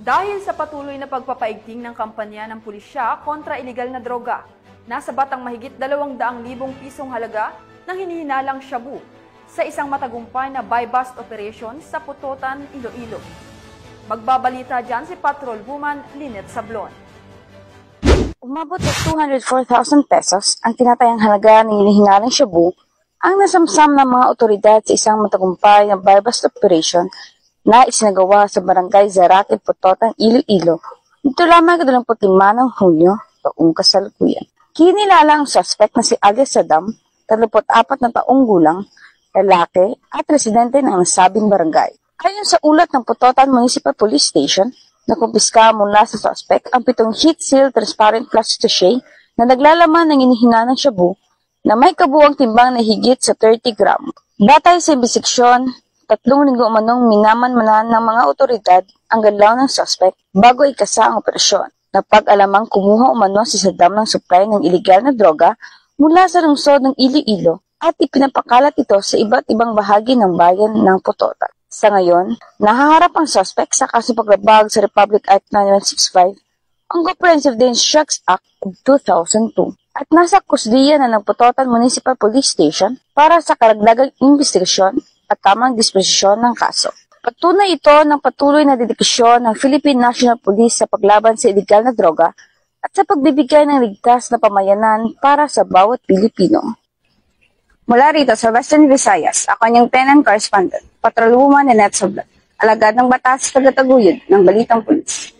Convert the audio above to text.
Dahil sa patuloy na pagpapaigting ng kampanya ng pulisya kontra ilegal na droga, nasa batang mahigit 200,000 pisong halaga ng hinihinalang shabu sa isang matagumpay na buy-bust operation sa Putotan, Iloilo. Magbabalita dyan si Patrol Woman Lynette Sablon. Umabot sa 204,000 pesos ang tinatayang halaga ng hinihinalang shabu ang nasamsam ng mga otoridad sa isang matagumpay na buy-bust operation na isinagawa sa Barangay Zaraque, Putotan, Iloilo nito lamang 25 ng Hunyo taong kasalukuyan. Kinilala ang suspect na si alias Saddam, 34 na taong gulang, lalaki at residente ng nasabing barangay. Ayon sa ulat ng Putotan Municipal Police Station, nakumpiska mula sa suspect ang 7 heat seal transparent plastic sachet na naglalaman ng inihinanang shabu na may kabuuang timbang na higit sa 30 gram. Batay sa imbestigasyon, 3 linggo umanong minaman-manan ng mga otoridad ang galaw ng suspect bago ikasa ang operasyon. Napag-alamang kumuha umano si Saddam ng supply ng iligal na droga mula sa lungsod ng Iloilo at ipinapakalat ito sa iba't ibang bahagi ng bayan ng Putotan. Sa ngayon, nahaharap ang suspect sa kasong paglabag sa Republic Act 9165, ang Comprehensive Dangerous Drugs Act of 2002, at nasa kusdiya na ng Putotan Municipal Police Station para sa karagdagang investigasyon at tamang disposisyon ng kaso. Patunay ito ng patuloy na dedikasyon ng Philippine National Police sa paglaban sa iligal na droga at sa pagbibigay ng ligtas na pamayanan para sa bawat Pilipino. Mula rito sa Western Visayas, ako ang Tenant Correspondent, Patrol Woman Lynette Sablon, alagad ng batas tagataguyod ng Balitang Pulis.